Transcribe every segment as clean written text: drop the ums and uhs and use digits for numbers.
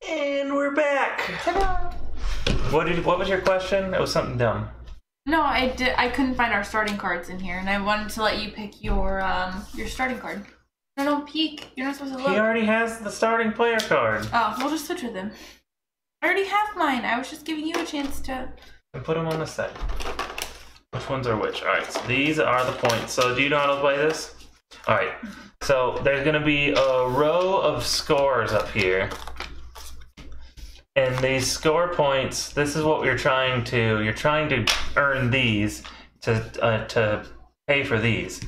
And we're back. Ta-da! What was your question? It was something dumb. No, I couldn't find our starting cards in here, and I wanted to let you pick your starting card. No, don't peek. You're not supposed to look. He already has the starting player card. Oh, we'll just switch with him. I already have mine. I was just giving you a chance to... And put them on the side. Which ones are which? Alright, so these are the points. So do you know how to play this? Alright, so there's going to be a row of scores up here. And these score points, this is what you're trying to earn these to pay for these.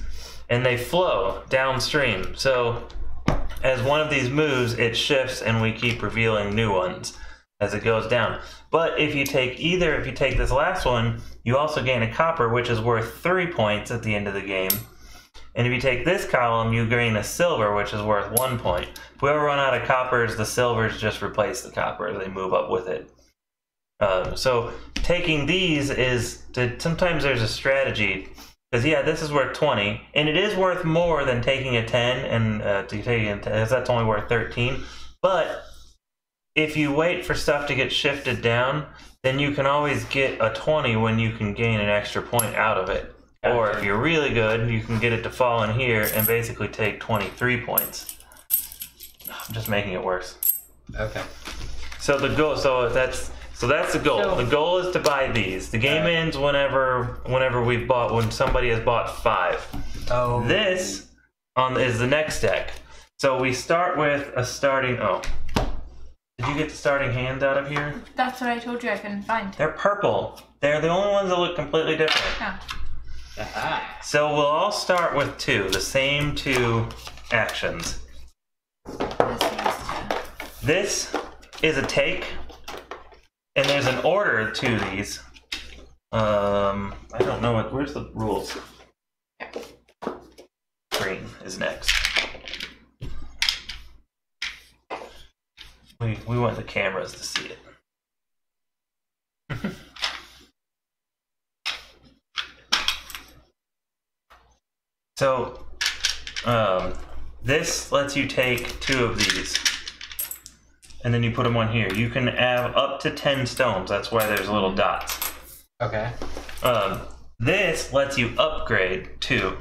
And they flow downstream. So as one of these moves, it shifts and we keep revealing new ones as it goes down. But if you take this last one, you also gain a copper, which is worth 3 points at the end of the game. And if you take this column, you gain a silver, which is worth 1 point. If we ever run out of coppers, the silvers just replace the copper. They move up with it. So taking these sometimes there's a strategy. Because yeah, this is worth 20, and it is worth more than taking a 10, and that's only worth 13. But if you wait for stuff to get shifted down, then you can always get a 20 when you can gain an extra point out of it. Gotcha. Or if you're really good, you can get it to fall in here and basically take 23 points. I'm just making it worse. Okay. So the goal, that's the goal. So, the goal is to buy these. The game ends whenever when somebody has bought 5. Oh. This is the next deck. So we start with a starting. Oh, did you get the starting hands out of here? That's what I told you I couldn't find. They're purple. They're the only ones that look completely different. Yeah. Aha. So we'll all start with 2, the same 2 actions. This is a take. And there's an order to these. I don't know where's the rules? Green is next. We want the cameras to see it. So, this lets you take 2 of these. And then you put them on here. You can have up to 10 stones. That's why there's little dots. Okay. This lets you upgrade 2.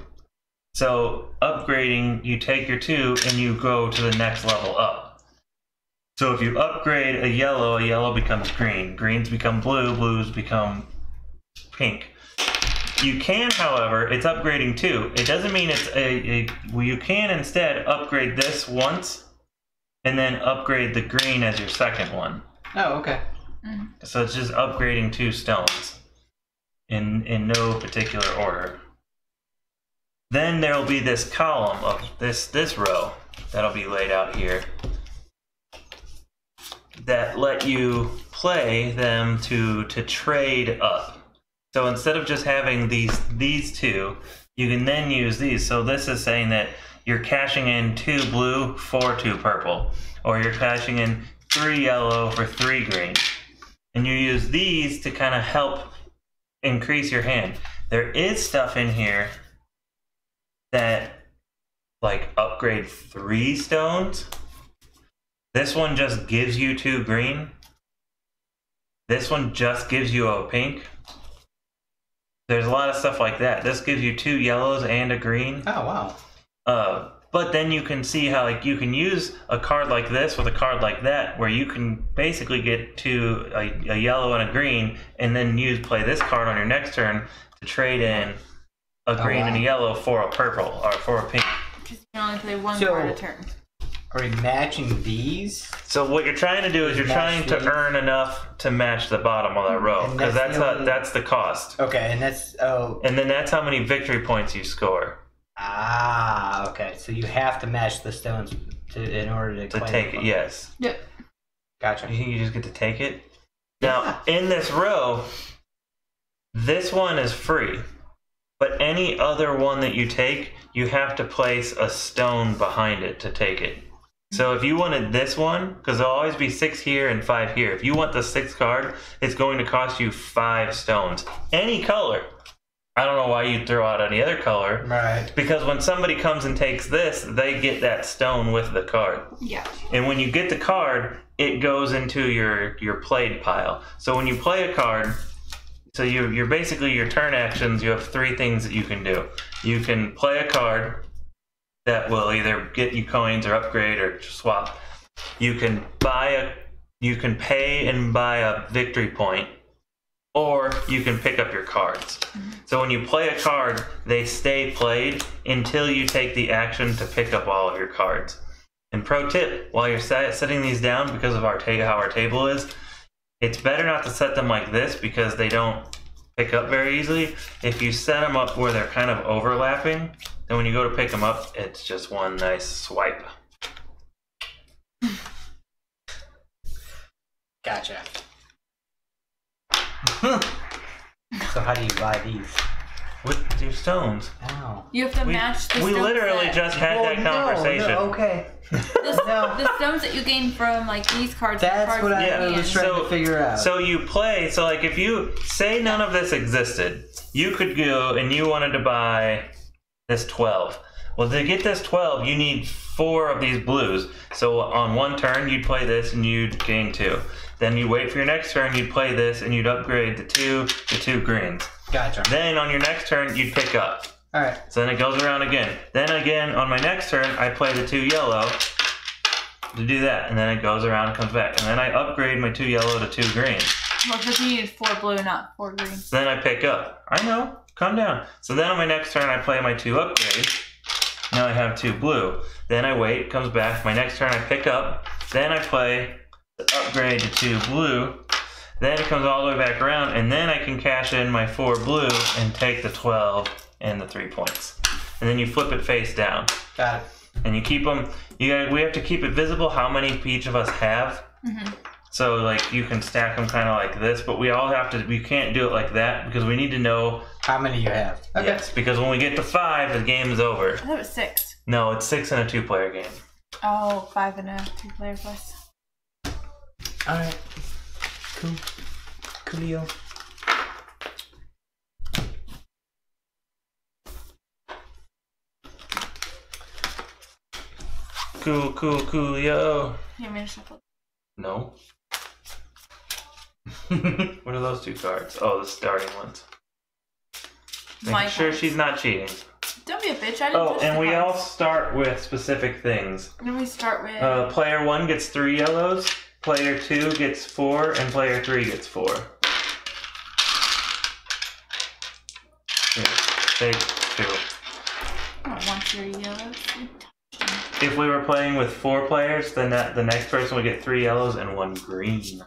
So upgrading, you take your 2 and you go to the next level up. So if you upgrade a yellow becomes green. Greens become blue, blues become pink. You can, however, it's upgrading 2. It doesn't mean it's you can instead upgrade this once. And then upgrade the green as your second one. Oh, okay. So it's just upgrading 2 stones in no particular order. Then there will be this column of this row that'll be laid out here that let you play them to trade up. So instead of just having these 2, you can then use these. So this is saying that you're cashing in 2 blue for 2 purple, or you're cashing in 3 yellow for 3 green. And you use these to kind of help increase your hand. There is stuff in here that like upgrade 3 stones. This one just gives you 2 green. This one just gives you a pink. There's a lot of stuff like that. This gives you 2 yellows and a green. Oh, wow. But then you can see how you can use a card like this with a card like that, where you can basically get to a yellow and a green, and then play this card on your next turn to trade in a green and a yellow for a purple or for a pink. Because you can only play one card a turn. Are we matching these? So what you're trying to do is you're trying to earn enough to match the bottom of that row, because that's the cost. Okay, and that's and then that's how many victory points you score. Ah, okay. So you have to match the stones in order to take it. Yes. Yep. Gotcha. You think you just get to take it? Now, in this row, this one is free, but any other one that you take, you have to place a stone behind it to take it. So if you wanted this one, because there'll always be 6 here and 5 here. If you want the 6th card, it's going to cost you 5 stones. Any color. I don't know why you'd throw out any other color. Right. Because when somebody comes and takes this, they get that stone with the card. Yeah. And when you get the card, it goes into your played pile. So when you play a card, so you're basically your turn actions, you have 3 things that you can do. You can play a card that will either get you coins or upgrade or swap. You can pay and buy a victory point, or you can pick up your cards. So when you play a card, they stay played until you take the action to pick up all of your cards. And pro tip, while you're setting these down, because of how our table is, it's better not to set them like this because they don't pick up very easily. If you set them up where they're kind of overlapping, then when you go to pick them up, it's just one nice swipe. Gotcha. So how do you buy these? With your stones. Ow. You have to match the We stones literally that- just had that conversation. No, okay. the stones that you gain from like these cards. That's cards what I at the was end. trying to figure out. So you play, so like if you say none of this existed, you could go and you wanted to buy this 12. Well, to get this 12, you need 4 of these blues. So on one turn, you'd play this and you'd gain 2. Then you wait for your next turn, you'd play this and you'd upgrade the 2 to 2 greens. Gotcha. Then on your next turn, you'd pick up. Alright. So then it goes around again. Then again, on my next turn, I play the 2 yellow to do that. And then it goes around and comes back. And then I upgrade my 2 yellow to 2 green. Well, because you need 4 blue, not 4 green. So then I pick up. I know. Calm down. So then on my next turn, I play my 2 upgrades. Now I have 2 blue. Then I wait, comes back. My next turn, I pick up. Then I play the upgrade to 2 blue. Then it comes all the way back around, and then I can cash in my 4 blue and take the 12 and the 3 points. And then you flip it face down. Got it. And you keep them. We have to keep it visible how many each of us have. So like you can stack them kind of like this, but we all have to. We can't do it like that because we need to know how many you have. Okay. Yes, because when we get to 5, the game is over. I thought it was 6. No, it's 6 in a 2-player game. Oh, 5 and a 2-player plus. Alright. Cool. Coolio. Cool, yo. You want me to shuffle? No. What are those 2 cards? Oh, the starting ones. Making sure cards. she's not cheating. Don't be a bitch. I didn't Oh, touch and the we all cards. start with specific things. Then we start with. Player 1 gets 3 yellows, player 2 gets 4, and player 3 gets 4. Here, take 2. I don't want your yellows. If we were playing with 4 players, then the next person would get 3 yellows and 1 green.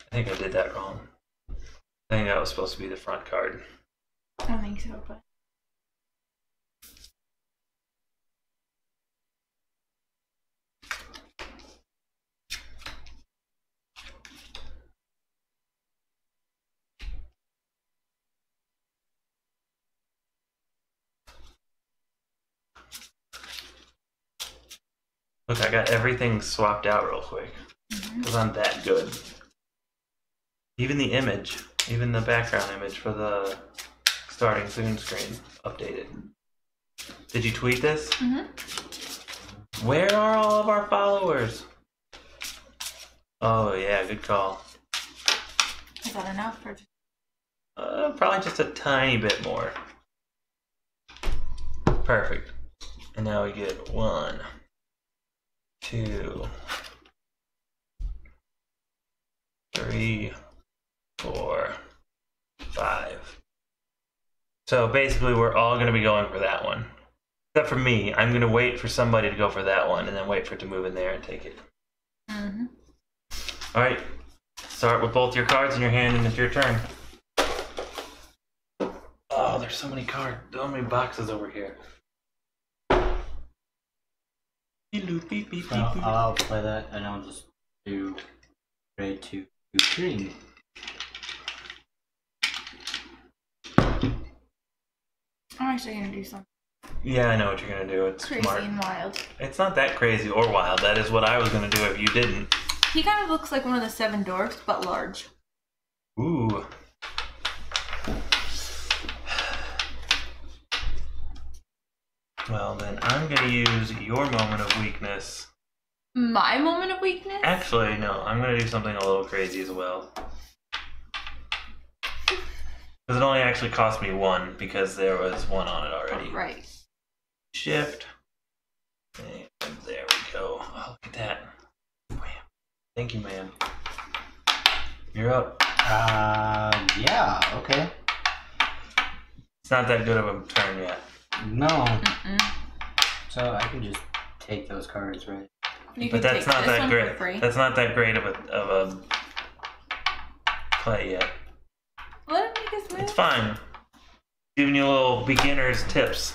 I think I did that wrong. I think that was supposed to be the front card. I don't think so, but. Look, I got everything swapped out real quick. Because I'm that good. Even the image, even the background image for the starting soon screen updated. Did you tweet this? Where are all of our followers? Oh yeah, good call. Is that enough? Or just... Probably just a tiny bit more. Perfect. And now we get 1, 2, 3, 4, 5. So basically we're all going to be going for that one. Except for me. I'm going to wait for somebody to go for that one and then wait for it to move in there and take it. Alright. Start with both your cards in your hand and it's your turn. Oh, there's so many cards. So many boxes over here. So I'll play that and I'll just do grade 2 green. I'm actually gonna do something Yeah, I know what you're gonna do. It's crazy smart. and wild. It's not that crazy or wild. That is what I was gonna do if you didn't. He kind of looks like one of the 7 dwarfs, but large. Ooh. Well, then I'm gonna use your moment of weakness. My moment of weakness? Actually, no. I'm gonna do something a little crazy as well. Because it only actually cost me 1 because there was 1 on it already. Right. Shift. And there we go. Oh, look at that. Wham. Thank you, man. You're up. Yeah, okay. It's not that good of a turn yet. No. Mm-mm. So I can just take those cards, right? You But can that's take not this that one great. for free. That's not that great of a play yet. Let him make his move. It's fine. Giving you little beginner's tips.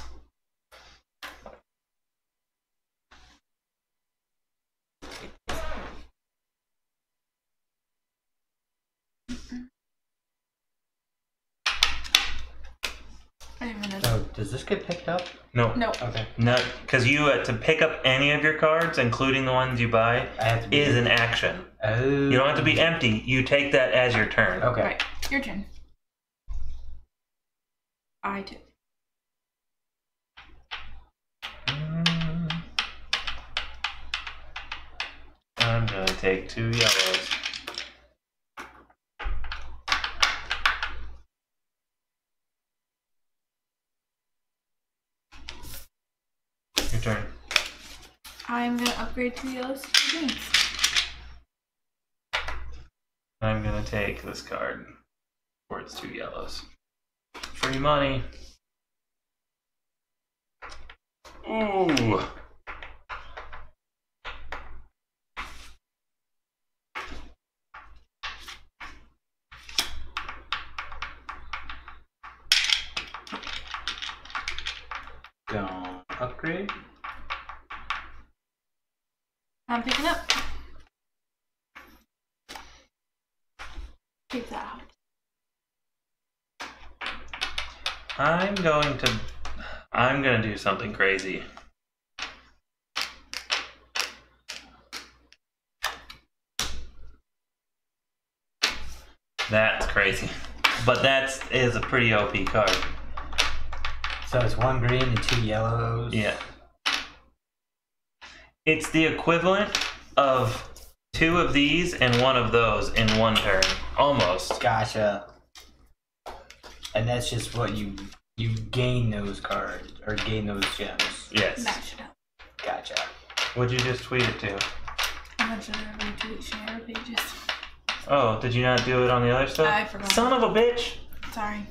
So does this get picked up? No. No. Okay. No, because you to pick up any of your cards, including the ones you buy, I have to be is an action. Oh. You don't have to be empty. You take that as your turn. Okay. Right. Your turn. I took. I'm gonna take 2 yellows. Your turn. I'm gonna upgrade 2 yellows to 2 greens. I'm gonna take this card for its 2 yellows. Free money. Ooh. Don't upgrade. I'm picking up. Take that out. I'm gonna do something crazy. That's crazy. But that is a pretty OP card. So it's 1 green and 2 yellows. Yeah. It's the equivalent of 2 of these and 1 of those in 1 turn. Almost. Gotcha. And that's just what you gain those cards or gain those gems. Yes. Match it up. Gotcha. What'd you just tweet it to? I'm not sure retweet share pages. Oh, did you not do it on the other stuff? I forgot. Son of a bitch! Sorry.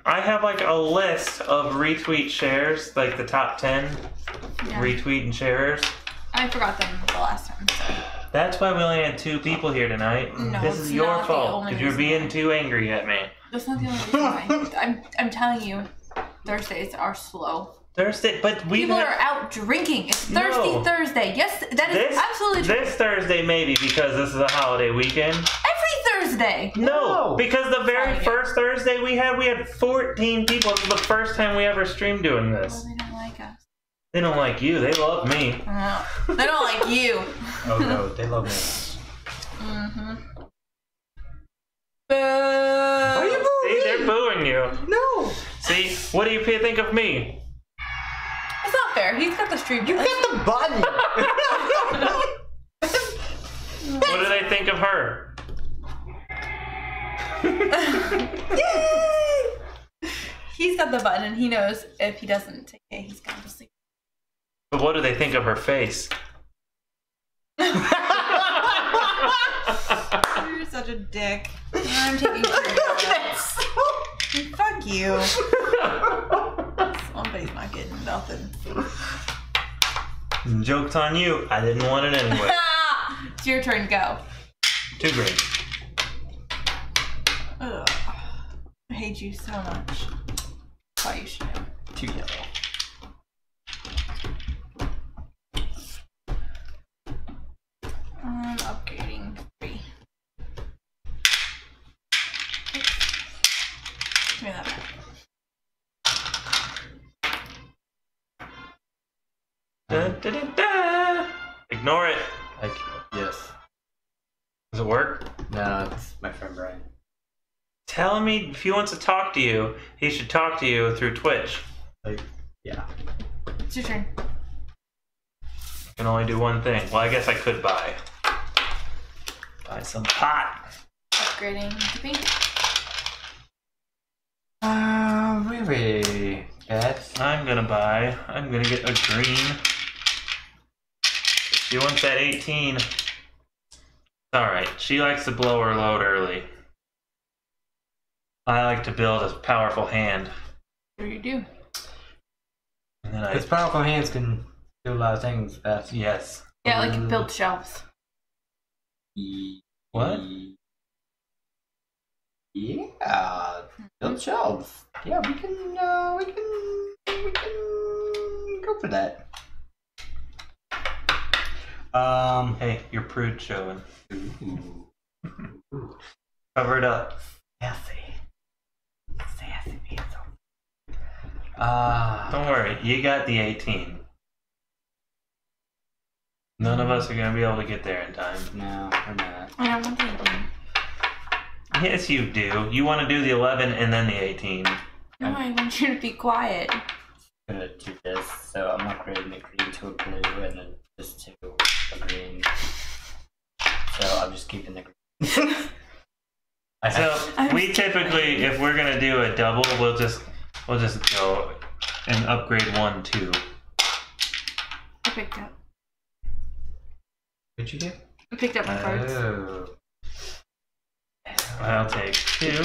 I have like a list of retweet shares, like the top 10 Yeah. retweet and sharers. I forgot them the last time. So. That's why we only had 2 people here tonight. No, This it's is your not the fault only because you're reason being why. too angry at me. That's not the only reason why. I'm telling you, Thursdays are slow. Thursday, but we People are out drinking. It's Thirsty No. Thursday. Yes, that is absolutely true. This Thursday maybe because this is a holiday weekend. Every Thursday. No, No. because the very Sorry. first Thursday we had 14 people. This is the first time we ever streamed doing Well, this. they don't like us. They don't like you. They love me. They don't like you. Oh no, they love me. Mm-hmm. Are you See, they're booing you. No. See, what do you think of me? It's not fair. He's got the stream. You hit the button. What do they think of her? Yay! He's got the button and he knows if he doesn't take it, he's going to sleep. But what do they think of her face? You're such a dick. I'm taking this. Fuck you. Somebody's not getting nothing. Joke's on you. I didn't want it anyway. It's your turn. Go. 2 green. Ugh. I hate you so much. Thought you should have. 2 yellow. I'm upgrading 3. Give me that back. Da, da, da, da. Ignore it. Like, yes. Does it work? No, it's my friend Brian. Tell him if he wants to talk to you, he should talk to you through Twitch. Like, yeah. It's your turn. I can only do one thing. Well, I guess I could buy some pot. Upgrading to pink. Really? Beth? I'm gonna get a green. She wants that 18. Alright, she likes to blow her load early. I like to build a powerful hand. Sure you do. And then Because powerful hands can do a lot of things, Beth. Yes. Yeah, like build shelves. What? Yeah, build shelves. Yeah, we can go for that. Hey, your prude showing. Ooh. Cover it up. Sassy people. Don't worry, you got the 18. None of us are gonna be able to get there in time. No, we're not. I don't want the 18. Yes, you do. You want to do the 11 and then the 18. No, I want you to be quiet. I'm gonna do this, so I'm upgrading the green to a blue and then this to a green. So I'm just keeping the green. So we typically, if we're gonna do a double, we'll just go and upgrade 1, 2. I picked up. What'd you do? I picked up my cards. Oh. I'll take 2.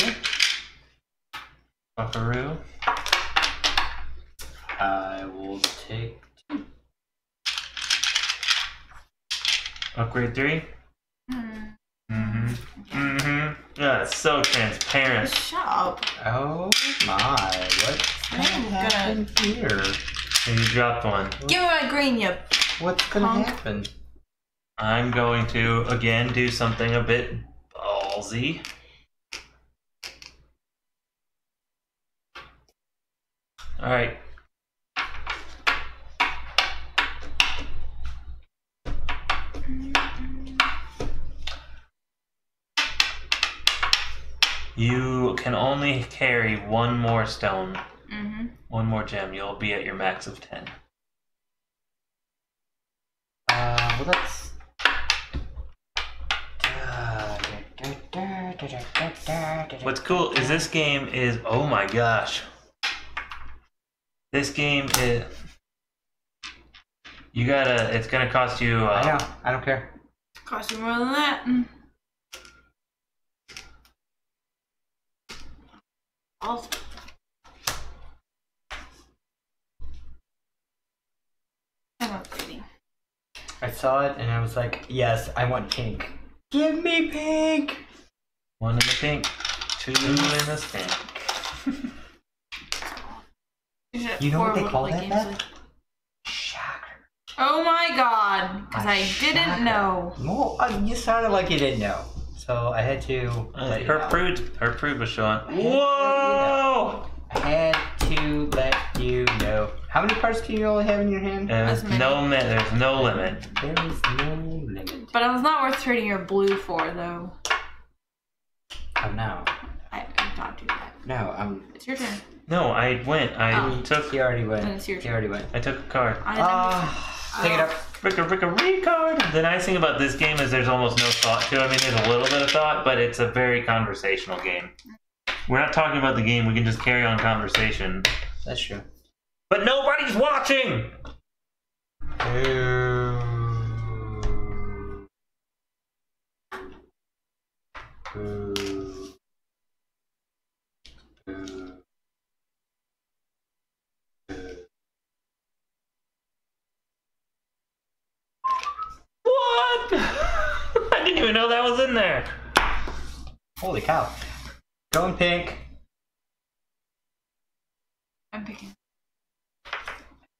Buckaroo. I will take. Upgrade 3. Yeah, it's so transparent. Shut up. Oh my! What's gonna happen here? And you dropped 1. Give me my green, you. What's gonna Punk. happen? I'm going to again do something a bit ballsy. All right. You can only carry 1 more stone, 1 more gem. You'll be at your max of 10. Well, that's. What's cool is this game is, oh my gosh. This game is, it's gonna cost you. I know, I don't care. Cost you more than that. Also. I'm upgrading. I saw it and I was like, yes, I want pink. Give me pink! 1 in the pink, 2 in the pink. You know what they call Like that, games Beth? Shocker. Oh my god, because I didn't know. Well, you sounded like you didn't know. So I had to let you know. Her prude was showing. Whoa! I had to let you know. How many cards do you only have in your hand? There's no limit. There is no limit. But it was not worth trading your blue for, though. Oh no. I did not do that. No, It's your turn. No, I went. He already went. Then it's your He already went. I took a card. I didn't Pick it up. Ricka card. The nice thing about this game is there's almost no thought to it. I mean, there's a little bit of thought, but it's a very conversational game. We're not talking about the game. We can just carry on conversation. That's true. But nobody's watching. What? I didn't even know that was in there. Holy cow. Going pink. I'm picking.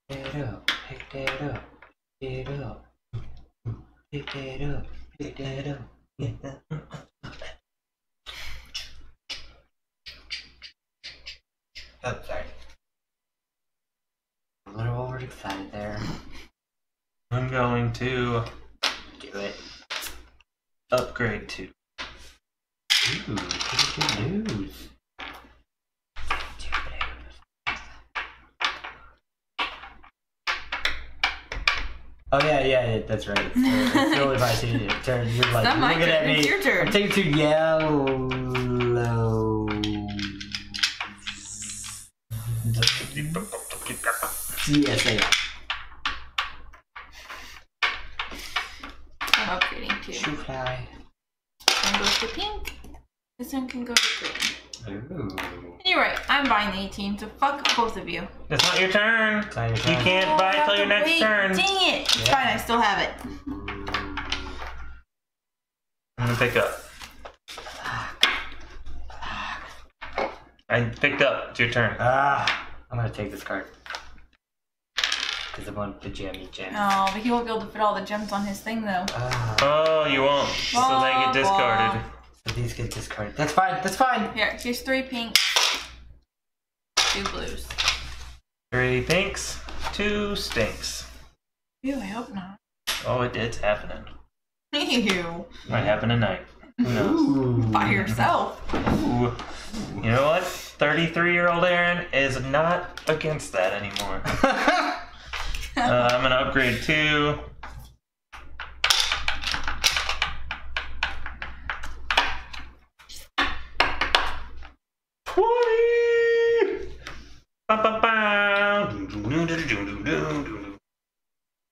Pick it up. Pick that up. Pick it up. Pick that up. Pick that up. Pick that up. Oh, sorry. A little overexcited there. I'm going to Do it. upgrade 2. Ooh, good news. Oh yeah, that's right. It's really my turn. You're like Not my looking at turn. me. It's your turn. I'm taking 2 yellow. Yes, I am. I'm upgrading too. Shoe fly. One goes to pink. This one can go to green. Ooh. You're right. I'm buying the 18, so fuck both of you. It's not your turn. It's not your You turn. can't buy I it have till your to next wait. turn. Dang it! It's Yeah. fine. I still have it. I'm gonna pick up. I picked up. It's your turn. I'm gonna take this card. Because I want the jammy jam. Oh, but he won't be able to fit all the gems on his thing though. Oh, you won't. So they get discarded. So these get discarded. That's fine. That's fine. Here's 3 pink, 2 blues. 3 pinks, 2 stinks. Ew, I hope not. Oh, it's happening. Ew. Might happen tonight. Who knows? Ooh. By yourself. Ooh. You know what? 33-year-old Aaron is not against that anymore. I'm gonna upgrade 2.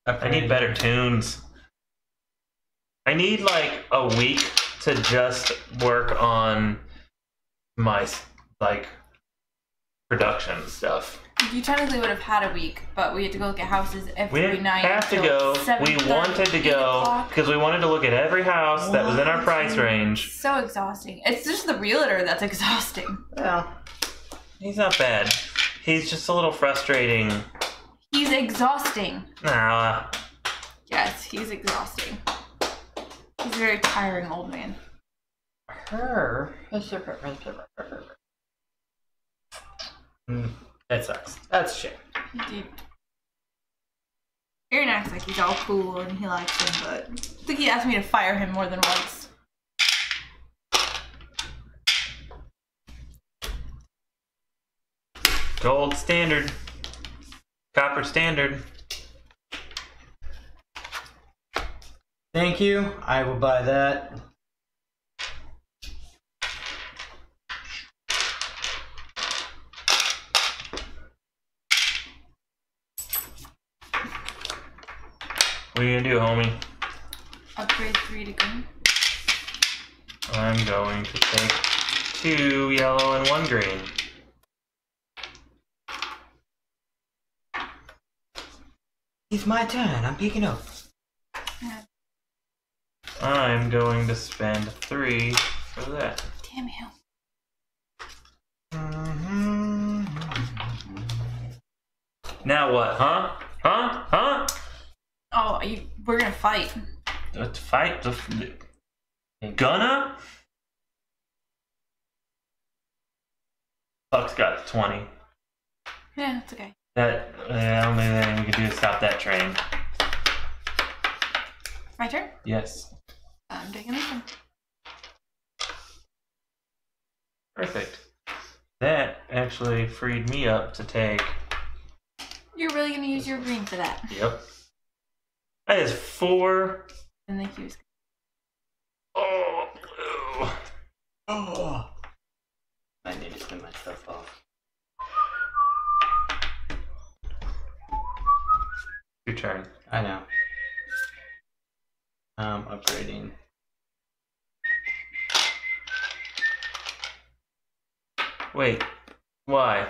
I need better tunes. I need like a week to just work on my like production stuff. You technically would have had a week, but we had to go look at houses every We didn't night. have to until go. We 7:30, wanted to 8 go o'clock. because we wanted to look at every house that was in our price range. So exhausting. It's just the realtor that's exhausting. Well, He's not bad. He's just a little frustrating. He's exhausting. Nah. Yes, he's exhausting. He's a very tiring old man. that sucks. That's a shame. Dude. Aaron acts like he's all cool and he likes him, but I think he asked me to fire him more than once. Gold standard. Copper standard. Thank you. I will buy that. What are you gonna do, homie? Upgrade 3 to green. I'm going to take 2 yellow and 1 green. It's my turn. I'm picking up. I'm going to spend 3 for that. Damn you. Now what, huh? Huh? Oh, we're gonna fight. Let's fight. Gonna? Buck's got 20. Yeah, it's okay. That only thing we can do is stop that train. My turn? Yes. I'm taking this one. Perfect. That actually freed me up to take. You're really gonna use your green for that. Yep. That is 4. And the hue's Oh, blue. Oh. I need to spin my stuff off. Your turn. I know. Upgrading. Wait. Why?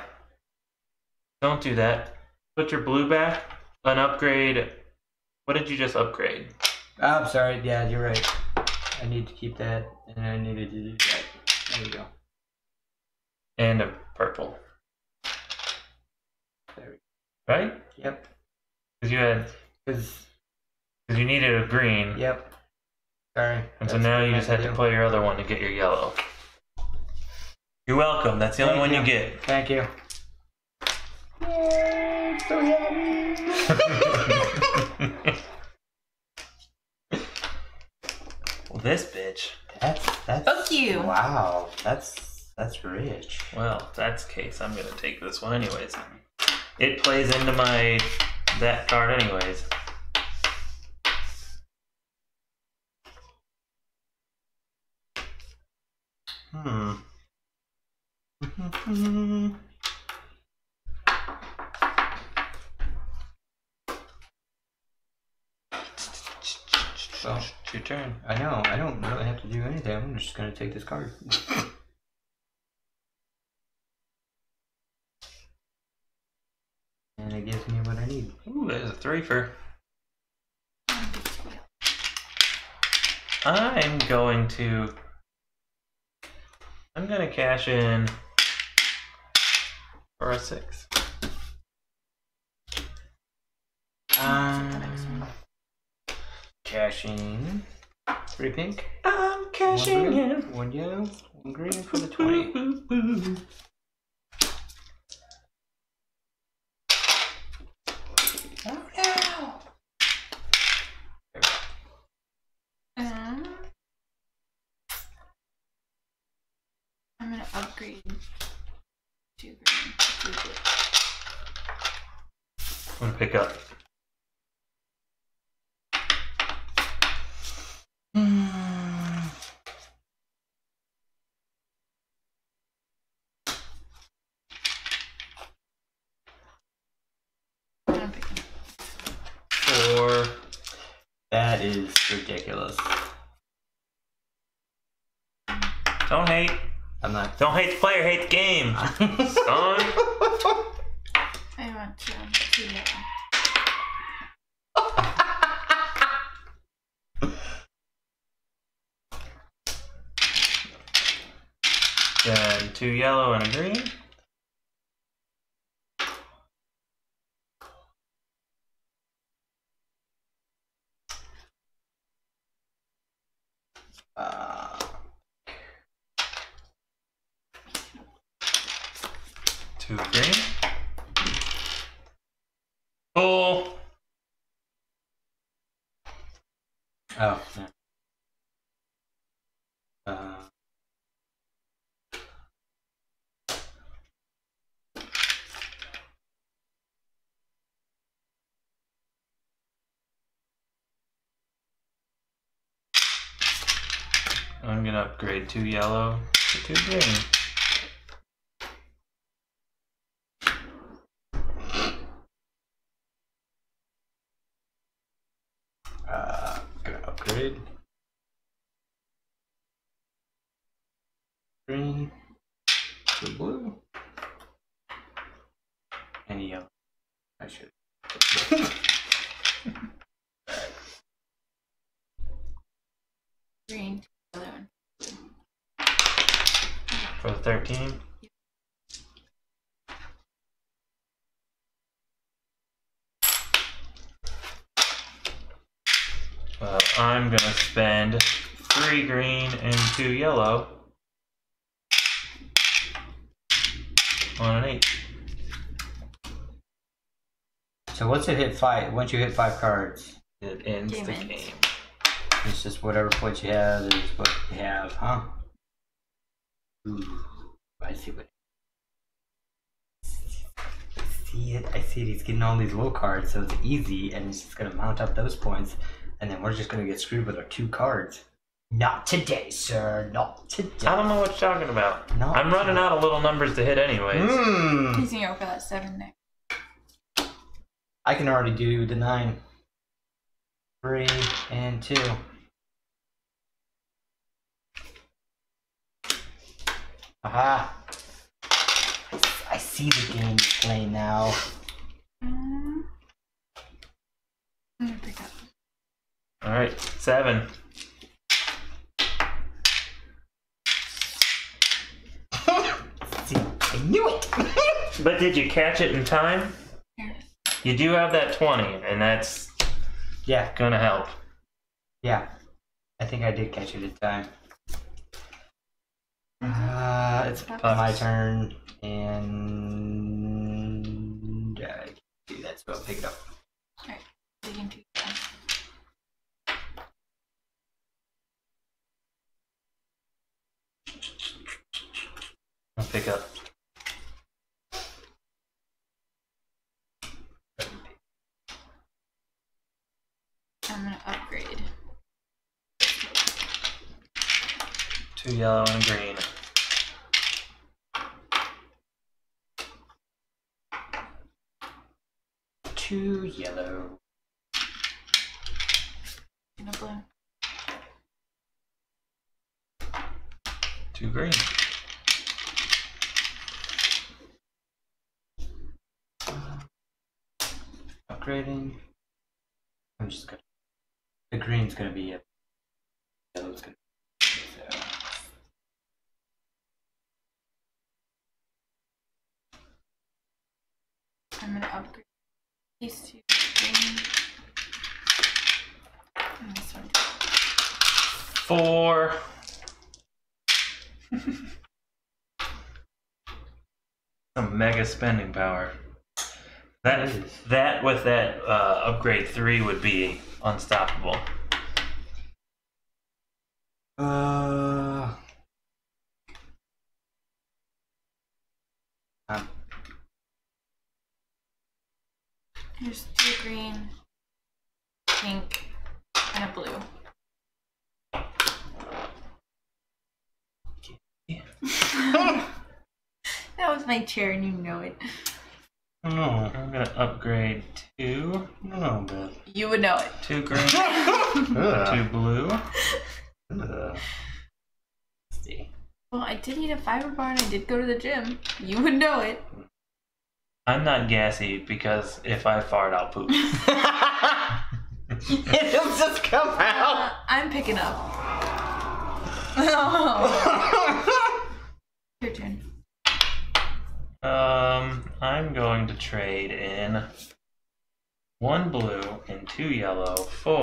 Don't do that. Put your blue back. An upgrade. What did you just upgrade? Oh, I'm sorry. Yeah, you're right. I need to keep that, and I needed to do that. There we go. And a purple. There we go. Right? Yep. Because you had. Because, Because you needed a green. yep. Sorry. And so That's now what you I just had to do. play your other one to get your yellow. You're welcome. That's the only one you get. Thank you. Yay, so happy. this bitch. That's Fuck you. Wow, that's rich. Well, if that's the case, I'm gonna take this one anyways. It plays into that card anyways. Well, It's your turn. I know. I don't really have to do anything. I'm just gonna take this card. And it gives me what I need. Ooh, there's a 3-fer. I'm gonna cash in for a 6. Cashing. 3 pink. I'm cashing One blue, in. 1 yellow, 1 green for the 20. Oh no! I'm gonna upgrade to green. I'm gonna pick up. I'm picking. 4. That is ridiculous. Don't hate. I'm not. Don't hate the player, hate the game. Son. I want to yellow. Then 2 yellow and a green. Two green. Full. Oh. Yeah. I'm gonna upgrade 2 yellow to 2 green. Gonna upgrade. Green to blue. And yellow. I should. Green, yellow, For the 13. Well, I'm gonna spend 3 green and 2 yellow on an 8. So once you hit 5 cards, It ends Game the ends. game. it's just whatever points you have is what you have, huh? Ooh, I see what. I see it. He's getting all these low cards, so it's easy, and he's just gonna mount up those points, and then we're just gonna get screwed with our 2 cards. Not today, sir. Not today. I don't know what you're talking about. Not I'm running out of little numbers to hit anyways. He's gonna go for that 7 next. I can already do the 9. 3 and 2. Aha! I see the game playing now. I'm gonna pick up. Alright, 7. See, I knew it! But did you catch it in time? Here. You do have that 20, and that's Yeah, gonna help. yeah. I think I did catch it in time. It's my turn, and I can do that, so I'll pick it up. Alright, dig into I'm gonna upgrade. 2 yellow and a green. Two yellow. And a blue. 2 green. Upgrading. I'm just gonna. The green's gonna be it. Yellow's gonna. So. I'm gonna upgrade these two green. And this one. 4. Some mega spending power. That with that upgrade 3 would be unstoppable. Here's 2 green, pink, and a blue. That was my chair and you know it. No, I'm gonna upgrade 2. No, but. You would know it. 2 green, 2 blue. Let's see. Well, I did eat a fiber bar and I did go to the gym. You would know it. I'm not gassy because if I fart, I'll poop. It'll just come out. I'm picking up. Oh. Your turn. I'm going to trade in 1 blue and 2 yellow for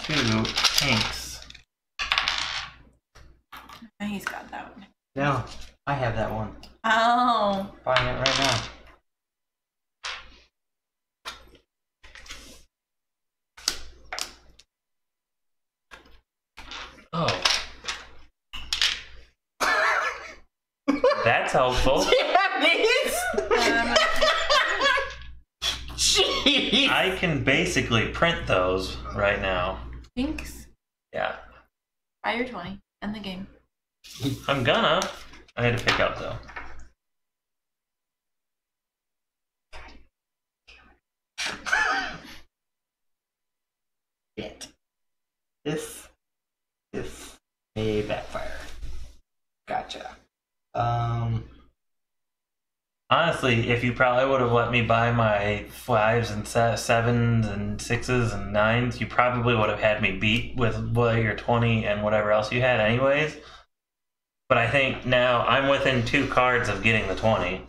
2 pinks. He's got that one. No, I have that one. Oh. Buying it right now. Oh. That's helpful. Jeez. I can basically print those right now. Pinks. Yeah. Buy your 20. End the game. I'm gonna. I had to pick up though. Shit. This may backfire. Gotcha. Honestly, if you probably would have let me buy my 5s and 7s and 6s and 9s, you probably would have had me beat with your 20 and whatever else you had anyways. But I think now I'm within 2 cards of getting the 20.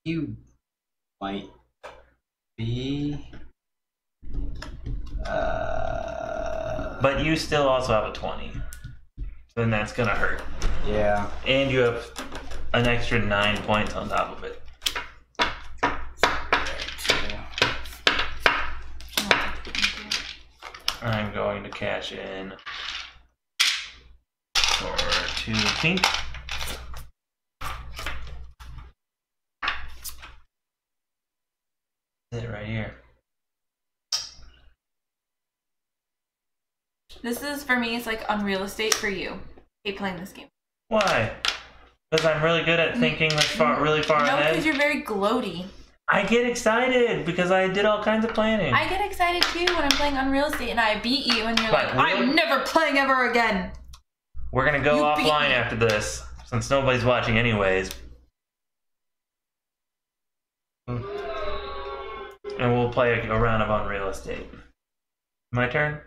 You might be. But you still also have a 20. Then that's gonna hurt. Yeah. And you have an extra 9 points on top of it. I'm going to cash in for 2 pink. It right here. This is, for me, it's like Unreal Estate for you. I hate playing this game. Why? Because I'm really good at thinking really far No, ahead. because you're very gloaty. I get excited because I did all kinds of planning. I get excited too when I'm playing Unreal Estate and I beat you and you're But like, I'm never playing ever again. We're gonna go You beat offline me. after this, since nobody's watching anyways. And we'll play a round of Unreal Estate. My turn?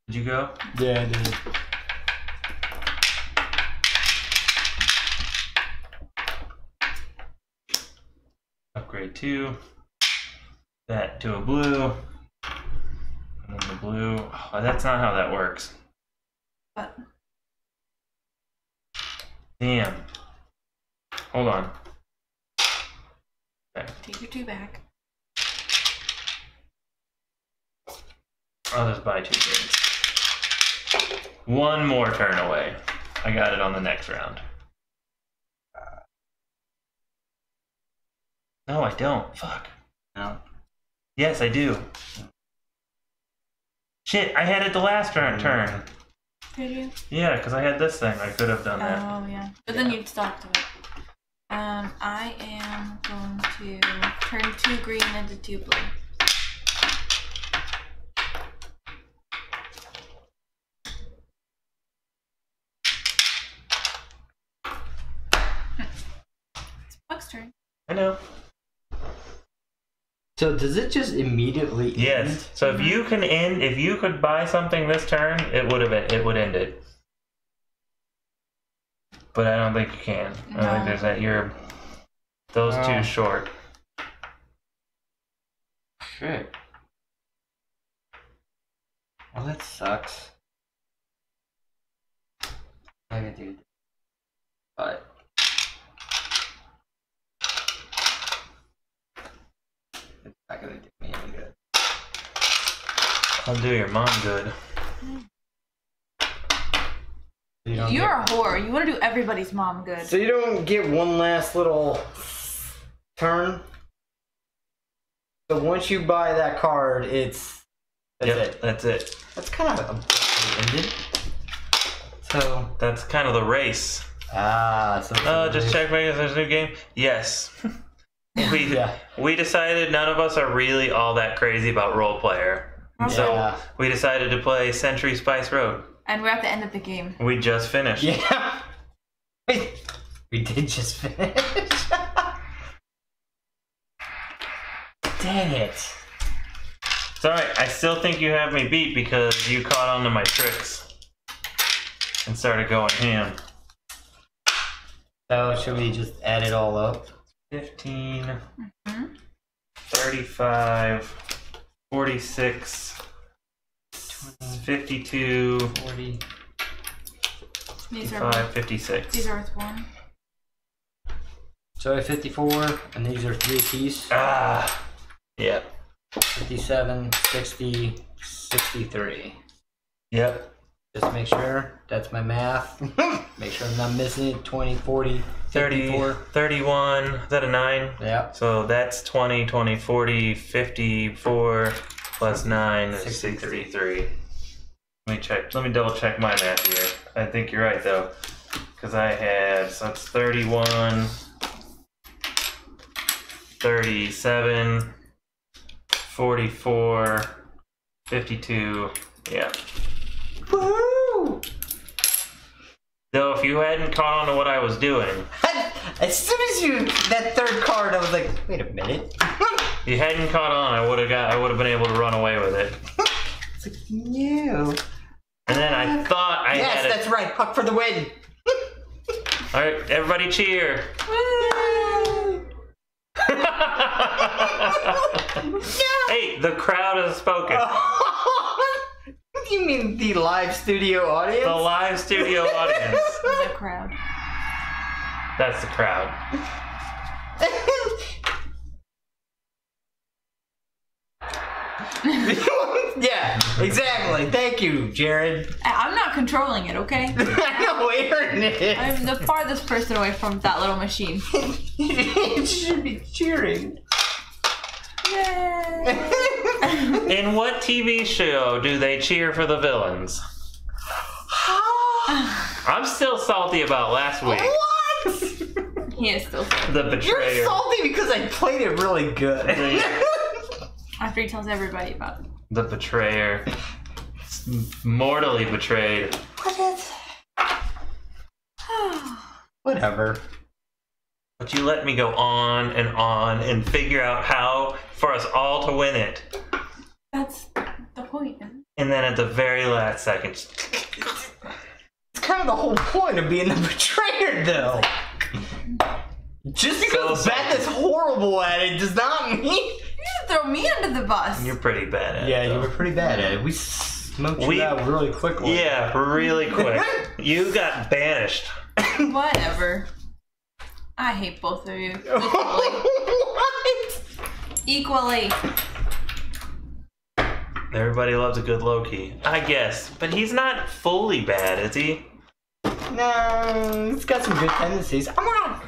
Did you go? Yeah, I did. Upgrade 2. That to a blue. And then the blue. Oh, that's not how that works. What? Damn. Hold on. Okay. Take your 2 back. I'll just buy 2 things. 1 more turn away. I got it on the next round. No, I don't. Fuck. No. Yes, I do. Shit, I had it the last turn. Did you? Yeah, because I had this thing. I could have done that. Oh, yeah. But then you'd stop to it. I am going to turn 2 green into 2 blue. It's Buck's turn. I know. So does it just immediately end? Yes. So if you could buy something this turn, it would end it. But I don't think you can. No. I think there's that those two short. Shit. Well, that sucks. I gotta do, but it's not gonna do me any good. I'll do your mom good. You're a whore. You want to do everybody's mom good. So you don't get one last little turn. So once you buy that card, that's it. That's it. That's kind of ended. So That's kind of the race. so Just check back if there's a new game. Yes. We decided none of us are really all that crazy about role player. So we decided to play Century Spice Road. And we're at the end of the game. We just finished. Yeah. We did just finish. Dang it. It's alright. I still think you have me beat because you caught on to my tricks and started going ham. So should we just add it all up? 15, 35, 46, 52, 40. 55, 56. These are worth 1. So I have 54, and these are 3 apiece. Yep. 57, 60, 63. Yep. Just make sure that's my math. Make sure I'm not missing it. 20, 40, 30, 54. 31, is that a 9? Yeah. So that's 20, 20, 40, 54, plus 9 is 63. 63. Let me check. Let me double check my math here. I think you're right though. Because I had, so it's 31, 37, 44, 52, yeah. Woo! Though if you hadn't caught on to what I was doing, As soon as that third card, I was like, wait a minute. if you hadn't caught on, I would have been able to run away with it. It's like, no. And then I thought I Yes, had it. that's right. Puck for the win. All right, everybody cheer. Hey, the crowd has spoken. You mean the live studio audience? The live studio audience. The crowd. That's the crowd. Yeah, exactly. Thank you, Jared. I'm not controlling it, okay? I know, Aaron is. I'm the farthest person away from that little machine. You should be cheering. Yay! In what TV show do they cheer for the villains? I'm still salty about last week. What? He is still salty. The betrayer. You're salty because I played it really good. After he tells everybody about it. The betrayer. Mortally betrayed. Whatever. But you let me go on and figure out how for us all to win it. That's the point. And then at the very last second. It's kind of the whole point of being the betrayer, though. Just because So Beth is horrible at it does not mean... You throw me under the bus. You're pretty bad at it. Yeah, you though. were pretty bad at it. We smoked you out really quickly. Yeah, really quick. You got banished. Whatever. I hate both of you. What? Equally. Everybody loves a good Loki. I guess. But he's not fully bad, is he? No, it's got some good tendencies. I'm not...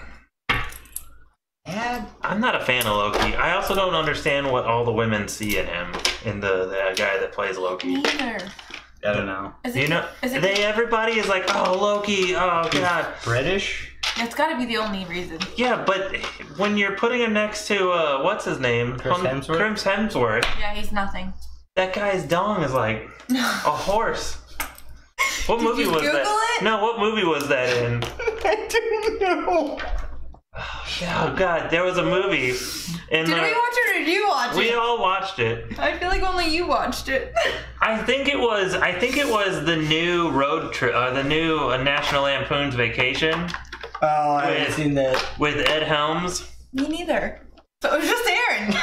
Bad. I'm not a fan of Loki. I also don't understand what all the women see in him, in the guy that plays Loki. Neither. I don't know. Everybody is like, oh, Loki, oh, God. British? That's got to be the only reason. Yeah, but when you're putting him next to, what's his name? Chris Hemsworth? Chris Hemsworth. Yeah, he's nothing. That guy's dong is like a horse. What movie was Google that? it? No, what movie was that in? I don't know. Oh God, there was a movie. Did we watch it or did you watch it? We all watched it. I feel like only you watched it. I think it was the new road trip, the new National Lampoon's Vacation. Oh, I haven't seen that. With Ed Helms. Me neither. So it was just Aaron.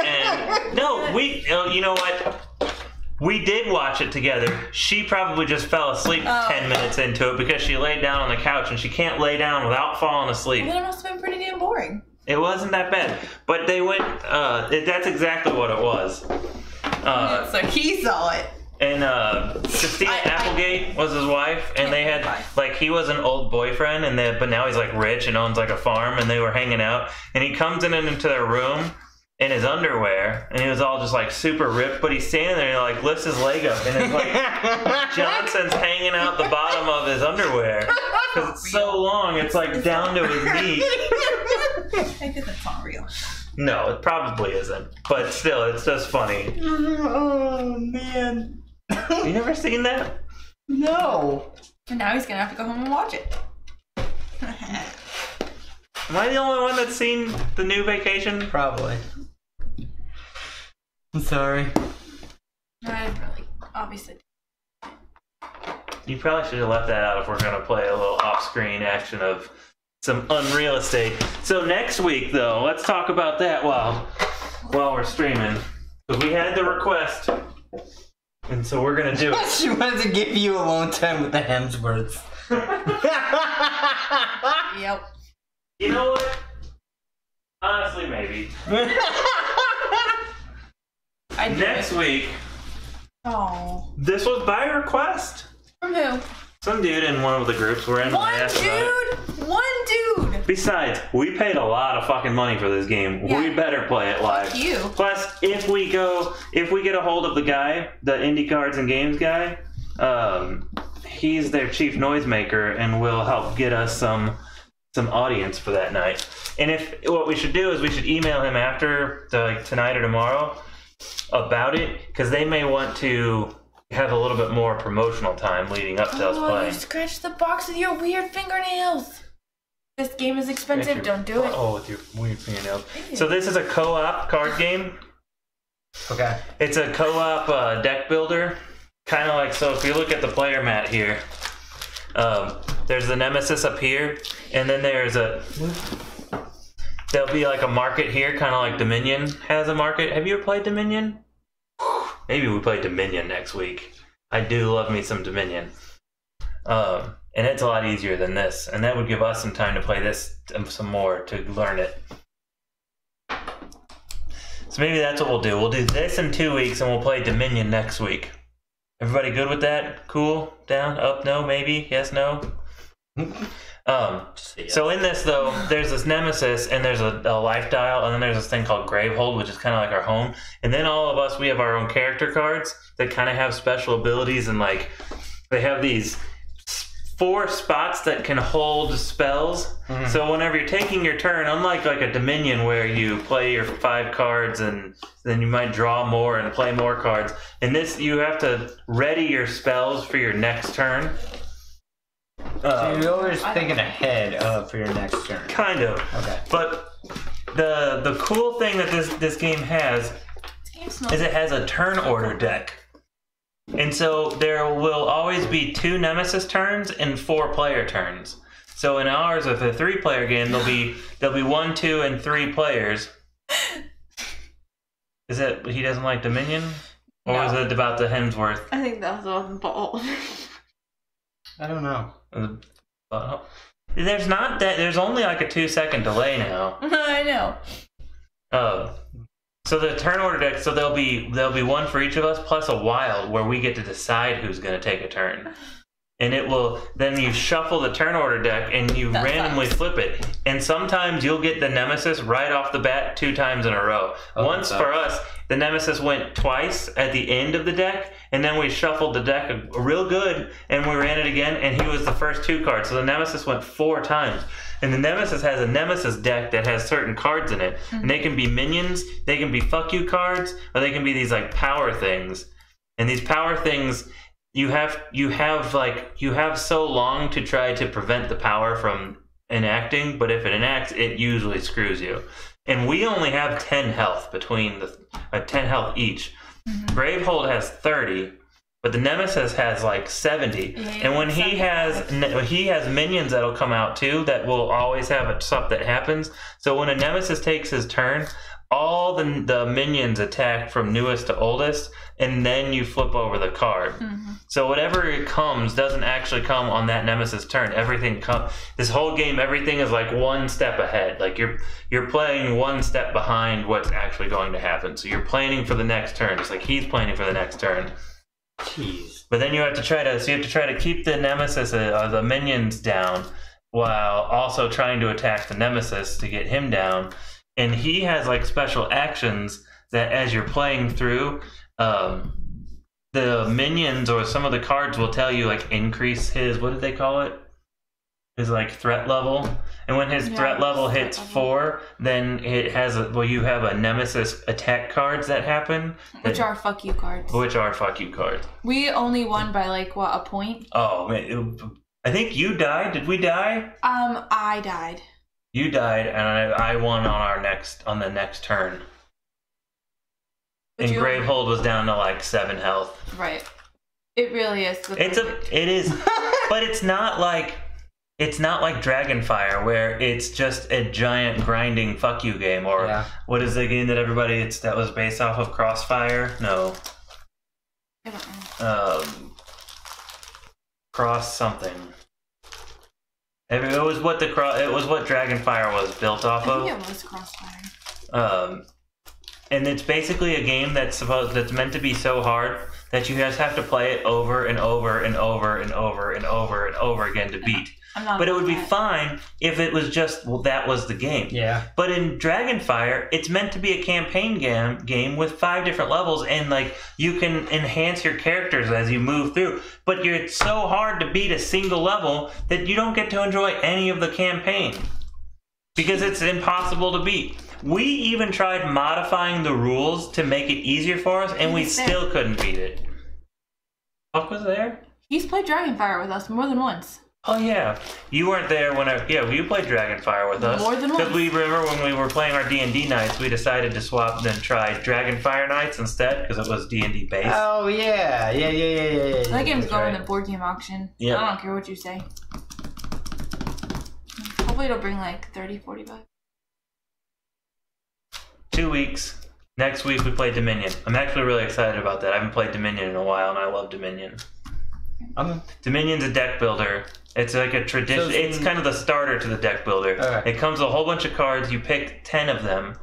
And no, you know what? We did watch it together. She probably just fell asleep 10 minutes into it because she laid down on the couch and she can't lay down without falling asleep. Well, it must have been pretty damn boring. It wasn't that bad. But they went, that's exactly what it was. So he saw it. And Christina Applegate was his wife, and they had, like, he was an old boyfriend, but now he's, like, rich and owns, like, a farm, and they were hanging out. And he comes into their room in his underwear, and he was all just, like, super ripped, but he's standing there and, like, lifts his leg up, and it's, like, Johnson's hanging out the bottom of his underwear. Because it's so long, it's, like, down to his knee. I guess that's not real. No, it probably isn't. But still, it's just funny. Oh, man. You never seen that? No. And now he's going to have to go home and watch it. Am I the only one that's seen the new Vacation? Probably. I'm sorry. I didn't really, obviously. You probably should have left that out if we're going to play a little off-screen action of some Unreal Estate. So next week, though, let's talk about that while we're streaming. Because we had the request, and so we're going to do it. She wanted to give you alone time with the Hemsworths. Yep. You know what? Honestly, maybe. Next week. Oh. This was by request. From who? Some dude in one of the groups we're in. One dude! Besides, we paid a lot of fucking money for this game. Yeah. We better play it live. Fuck you. Plus, if we get a hold of the guy, the Indie Cards and Games guy, he's their chief noisemaker and will help get us some audience for that night. And what we should do is we should email him after tonight or tomorrow about it, because they may want to have a little bit more promotional time leading up to us playing. You scratched the box with your weird fingernails. This game is expensive. Don't do it. Oh, with your weird fingernails. So this is a co-op card game. Okay. It's a co-op deck builder. Kind of like, so if you look at the player mat here, there's the Nemesis up here, and then there'll be like a market here, kind of like Dominion has a market. Have you ever played Dominion? Maybe we play Dominion next week. I do love me some Dominion. And it's a lot easier than this, and that would give us some time to play this some more to learn it. So maybe that's what we'll do. We'll do this in 2 weeks, and we'll play Dominion next week. Everybody good with that? Cool? Down? Up? No? Maybe? Yes? No? So in this, though, there's this Nemesis, and there's a life dial, and then there's this thing called Gravehold, which is kind of like our home. And then all of us, we have our own character cards that kind of have special abilities, and like they have these 4 spots that can hold spells. Mm-hmm. So whenever you're taking your turn, unlike like a Dominion where you play your 5 cards and then you might draw more and play more cards, in this you have to ready your spells for your next turn. So you're always thinking ahead for your next turn. Kind of. Okay. But the cool thing that this game has is it has a turn order deck. And so there will always be 2 Nemesis turns and 4 player turns. So in ours, with a 3-player game, there'll be 1, 2, and 3 players. Is it he doesn't like Dominion? Or is it about the Hemsworth? I think that's on Paul. I don't know. There's not that. There's only like a 2-second delay now. I know. So the turn order deck. So there'll be 1 for each of us, plus a wild where we get to decide who's going to take a turn. and it will. Then you shuffle the turn order deck, and you That randomly sucks. flip it. And sometimes you'll get the Nemesis right off the bat 2 times in a row. Oh, Once that for us, the Nemesis went twice at the end of the deck, and then we shuffled the deck real good, and we ran it again, and he was the first 2 cards. So the Nemesis went 4 times. And the Nemesis has a Nemesis deck that has certain cards in it. And they can be minions, they can be fuck you cards, or they can be these like power things. And these power things, you have so long to try to prevent the power from enacting, but if it enacts, it usually screws you. And we only have 10 health between 10 health each. Gravehold has 30, but the Nemesis has like 70. Yeah, And when he has minions that'll come out too that will always have stuff that happens. So when a Nemesis takes his turn, all the minions attack from newest to oldest, and then you flip over the card. So whatever comes doesn't actually come on that Nemesis turn. Everything this whole game, everything is like 1 step ahead. Like you're playing 1 step behind what's actually going to happen. So you're planning for the next turn, just like he's planning for the next turn. Jeez. But then you have to try to keep the Nemesis, the minions down, while also trying to attack the Nemesis to get him down. And he has like special actions that as you're playing through, the minions or some of the cards will tell you like increase his, what did they call it? His like threat level. And when his threat level hits 4, then it has you have a Nemesis attack cards that happen. Which are fuck you cards. Which are fuck you cards. We only won by like what, a point? Oh man, I think you died. Did we die? I died. You died, and I won on the next turn. But And you- Gravehold was down to like 7 health. Right. It really is. It is, but it's not like Dragonfire where it's just a giant grinding fuck you game, or what is the game that that was based off of Crossfire? No. I don't know. Cross something. It was what Dragonfire was built off of. I think it was Crossfire. And it's basically a game that's meant to be so hard that you just have to play it over and over and over and over and over and over again to beat. But it would be fine if it was just that was the game. Yeah. But in Dragonfire, it's meant to be a campaign game with 5 different levels, and like you can enhance your characters as you move through. But it's so hard to beat a single level that you don't get to enjoy any of the campaign because it's impossible to beat. We even tried modifying the rules to make it easier for us, and we still couldn't beat it. Fuck was there? He's played Dragonfire with us more than once. Oh yeah, you weren't there when you played Dragonfire with us. More than once. Because we remember when we were playing our D&D nights, we decided to swap and try Dragonfire nights instead because it was D&D based. Oh yeah. That game's That's going right. to board game auction. Yeah. I don't care what you say. Hopefully it'll bring like 30, 40 bucks. 2 weeks. Next week we play Dominion. I'm actually really excited about that. I haven't played Dominion in a while, and I love Dominion. Dominion's a deck builder. It's like a tradition. It's kind of the starter to the deck builder. Okay. It comes with a whole bunch of cards. You pick 10 of them,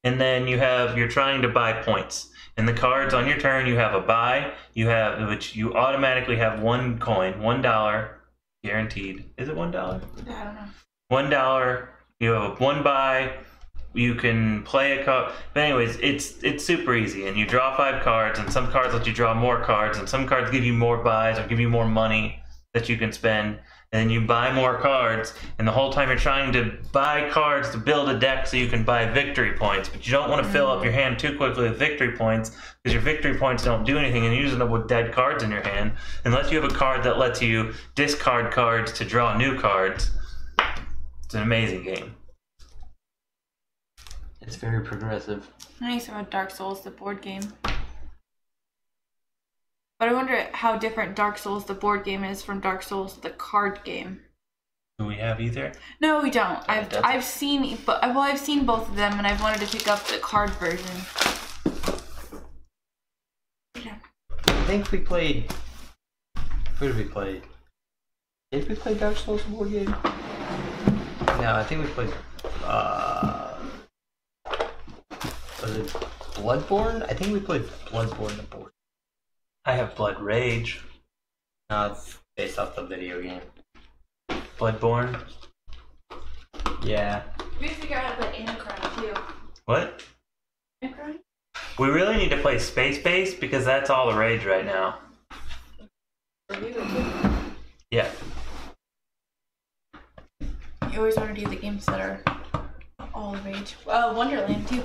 and then you're trying to buy points. And the cards on your turn, you have a buy. Which you automatically have 1 coin, $1 guaranteed. Is it $1? I don't know. $1. You have 1 buy. You can play a card. But anyways, it's super easy. And you draw 5 cards, and some cards let you draw more cards, and some cards give you more buys or give you more money that you can spend. And then you buy more cards, and the whole time you're trying to buy cards to build a deck so you can buy victory points. But you don't want to fill up your hand too quickly with victory points, because your victory points don't do anything, and you just end up with dead cards in your hand. Unless you have a card that lets you discard cards to draw new cards. It's an amazing game. It's very progressive. I used to have Dark Souls, the board game. But I wonder how different Dark Souls, the board game, is from Dark Souls, the card game. Do we have either? No, we don't. It I've seen both of them, and I've wanted to pick up the card version. Yeah. I think we played. Who did we play? Did we play Dark Souls board game? No, I think we played. Was it Bloodborne? I think we played Bloodborne the board. I have Blood Rage. No, based off the video game. Bloodborne. Yeah. We need to figure out how to play Anacron too. What? Anacron? We really need to play Space Base because that's all the rage right now. Yeah. You always want to do the games that are all the rage. Wonderland too.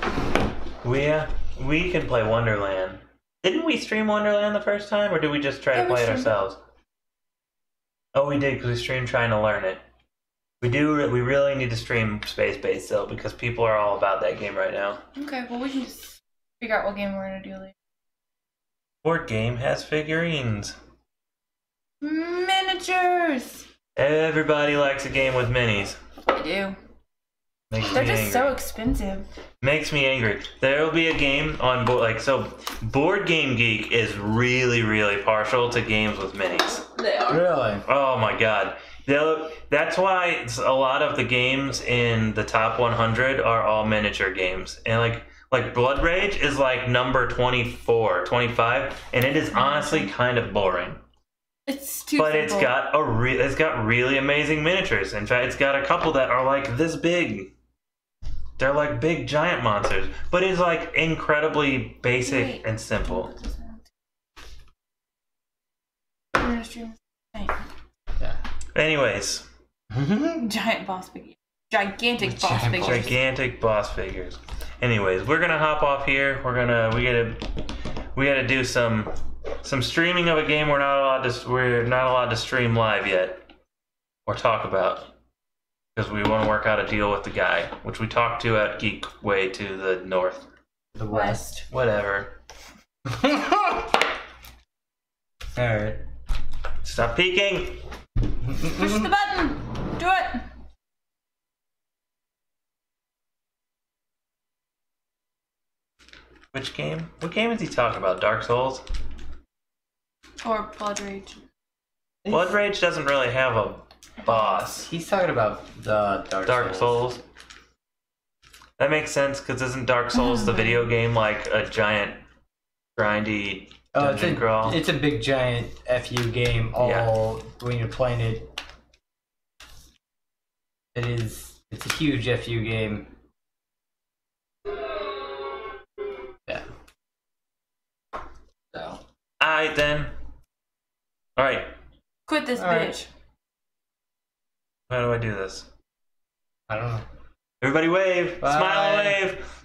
We can play Wonderland. Didn't we stream Wonderland the first time, or did we just try to play it ourselves? Oh, we did, because we streamed trying to learn it. We really need to stream Space Base, though, because people are all about that game right now. Okay, well, we can just figure out what game we're going to do later. Board game has figurines. Miniatures! Everybody likes a game with minis. I do. Makes They're me just angry. so expensive. Makes me angry. There will be a game on Board Game Geek is really, really partial to games with minis. They are. Really? Oh my god. That's why a lot of the games in the top 100 are all miniature games. And like Blood Rage is like number 24, 25, and it is honestly kind of boring. It's too But simple. it's got really amazing miniatures. In fact, it's got a couple that are like this big. They're like big giant monsters, but it's like incredibly basic and simple. We're gonna stream tonight. Yeah. Anyways, Giant boss figures. Gigantic boss Giant figures. gigantic boss figures. Anyways, we're gonna hop off here. We gotta do some streaming of a game we're not allowed to stream live yet or talk about because we want to work out a deal with the guy, which we talked to at Geek Way to the north. The West. Whatever. Alright. Stop peeking. Push the button! Do it! Which game? What game is he talking about? Dark Souls? Or Blood Rage. Blood Rage doesn't really have a boss. He's talking about the Dark Souls. That makes sense because isn't Dark Souls the video game like a giant grindy dungeon crawl? It's a big giant FU game. When you're playing it, it's a huge FU game. Yeah. So. Alright then. Alright. Quit this All right. bitch. How do I do this? I don't know. Everybody wave! Bye. Smile and wave!